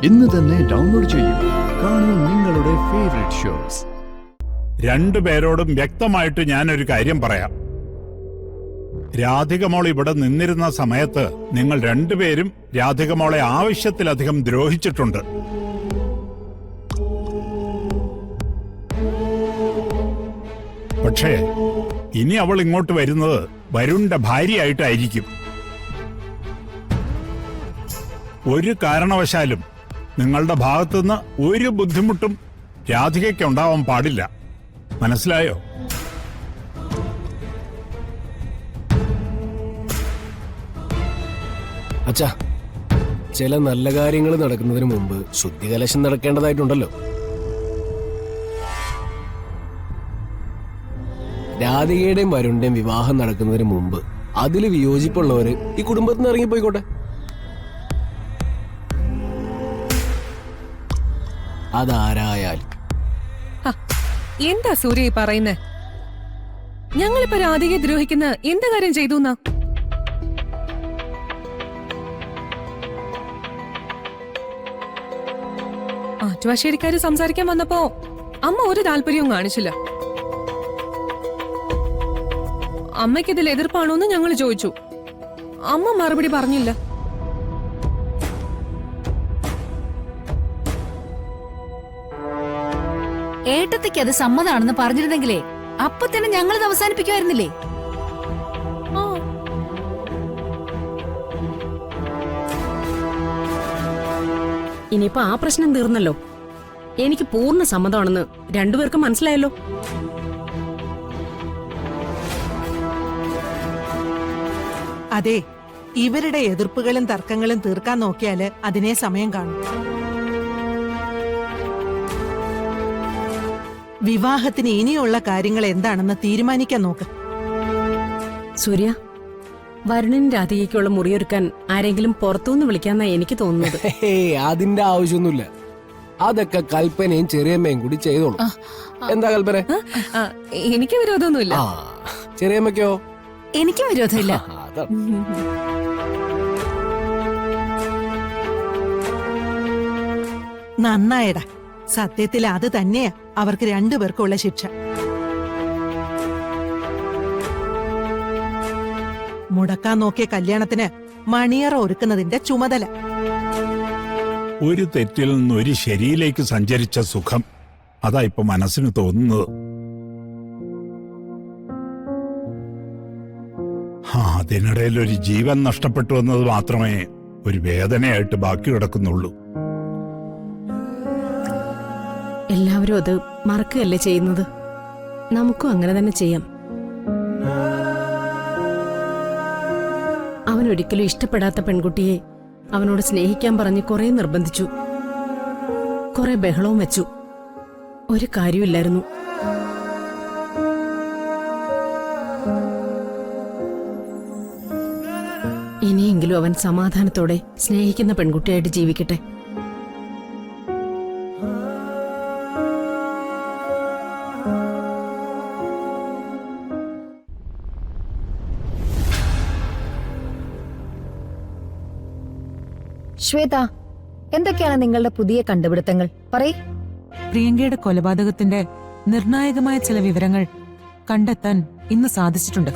ഇന്ന് തന്നെ ഡൗൺലോഡ് ചെയ്യൂ. കാണൂ നിങ്ങളുടെ ഫേവറേറ്റ് ഷോസ്. രണ്ടുപേരോടും വ്യക്തമായിട്ട് ഞാനൊരു കാര്യം പറയാം. രാധികമോൾ ഇവിടെ നിന്നിരുന്ന സമയത്ത് നിങ്ങൾ രണ്ടുപേരും രാധികമോളെ ആവശ്യത്തിലധികം ദ്രോഹിച്ചിട്ടുണ്ട്. പക്ഷേ ഇനി അവൾ ഇങ്ങോട്ട് വരുന്നത് വരുണിന്റെ ഭാര്യയായിട്ടായിരിക്കും. ഒരു കാരണവശാലും നിങ്ങളുടെ ഭാഗത്തുനിന്ന് ഒരു ബുദ്ധിമുട്ടും രാധികയ്ക്ക് ഉണ്ടാവാൻ പാടില്ല. മനസ്സിലായോ? അച്ഛാ, ചില നല്ല കാര്യങ്ങൾ നടക്കുന്നതിന് മുമ്പ് ശുദ്ധികലശം നടക്കേണ്ടതായിട്ടുണ്ടല്ലോ. രാധികയുടെയും വരുണിന്റെയും വിവാഹം നടക്കുന്നതിന് മുമ്പ് അതിൽ വിയോജിപ്പുള്ളവര് ഈ കുടുംബത്തിൽ നിന്ന് ഇറങ്ങിപ്പോയിക്കോട്ടെ. അതാരായാലും. എന്താ സൂര്യ ഈ പറയുന്നേ? ഞങ്ങളിപ്പോ രാധികയെ ദ്രോഹിക്കുന്ന എന്ത് കാര്യം ചെയ്തു? ആറ്റുവാശ്ശേരിക്കാര് സംസാരിക്കാൻ വന്നപ്പോ അമ്മ ഒരു താല്പര്യവും കാണിച്ചില്ല. അമ്മയ്ക്കിതിൽ എതിർപ്പാണോന്ന് ഞങ്ങൾ ചോദിച്ചു. അമ്മ മറുപടി പറഞ്ഞില്ല. ഏട്ടത്തിക്ക് അത് സമ്മതാണെന്ന് പറഞ്ഞിരുന്നെങ്കിലേ അപ്പൊ തന്നെ ഞങ്ങളത് അവസാനിപ്പിക്കുമായിരുന്നില്ലേ? ഇനിയിപ്പോ ആ പ്രശ്നം തീർന്നല്ലോ. എനിക്ക് പൂർണ്ണ സമ്മതമാണെന്ന് രണ്ടുപേർക്കും മനസ്സിലായല്ലോ. അതെ, ഇവരുടെ എതിർപ്പുകളും തർക്കങ്ങളും തീർക്കാൻ നോക്കിയാല് അതിനെ സമയം കാണും. വിവാഹത്തിന് ഇനിയുള്ള കാര്യങ്ങൾ എന്താണെന്ന് തീരുമാനിക്കാൻ നോക്ക്. സൂര്യ, വരുണിനും രാധികയ്ക്കുള്ള മുറിയൊരുക്കാൻ ആരെങ്കിലും പുറത്തുനിന്ന് വിളിക്കാന്നാ എനിക്ക് തോന്നുന്നത്. അതിന്റെ ആവശ്യമൊന്നുമില്ല. അതൊക്കെ കൽപ്പനയും ചെറിയമ്മയും കൂടി ചെയ്തോളൂ. എന്താ കൽപ്പന? എനിക്ക് വിരോധമൊന്നുമില്ല. ചെറിയമ്മയ്ക്കോ? എനിക്കും വിരോധമില്ല. നന്നായടാ. സത്യത്തിൽ അത് തന്നെയാ അവർക്ക് രണ്ടുപേർക്കുള്ള ശിക്ഷ. മുടക്കാൻ നോക്കിയ കല്യാണത്തിന് മണിയറ ഒരുക്കുന്നതിന്റെ ചുമതല. ഒരു തെറ്റിൽ നിന്ന് ഒരു ശരിയിലേക്ക് സഞ്ചരിച്ച സുഖം അതാ ഇപ്പൊ മനസ്സിന് തോന്നുന്നത്. അതിനിടയിൽ ഒരു ജീവൻ നഷ്ടപ്പെട്ടു എന്നത് മാത്രമേ ഒരു വേദനയായിട്ട് ബാക്കി കിടക്കുന്നുള്ളൂ. എല്ലാവരും അത് മറക്കുകയല്ലേ ചെയ്യുന്നത്. നമുക്കും അങ്ങനെ തന്നെ ചെയ്യാം. അവനൊരിക്കലും ഇഷ്ടപ്പെടാത്ത പെൺകുട്ടിയെ അവനോട് സ്നേഹിക്കാൻ പറഞ്ഞ് കുറെ നിർബന്ധിച്ചു, കുറെ ബഹളവും വെച്ചു. ഒരു കാര്യമില്ലായിരുന്നു. ഇനിയെങ്കിലും അവൻ സമാധാനത്തോടെ സ്നേഹിക്കുന്ന പെൺകുട്ടിയായിട്ട് ജീവിക്കട്ടെ. ശ്വേത, എന്തൊക്കെയാണ് നിങ്ങളുടെ പുതിയ കണ്ടുപിടുത്തങ്ങൾ? പറയ്. പ്രിയങ്കയുടെ കൊലപാതകത്തിന്റെ നിർണായകമായ ചില വിവരങ്ങൾ കണ്ടെത്താൻ ഇന്ന് സാധിച്ചിട്ടുണ്ട്.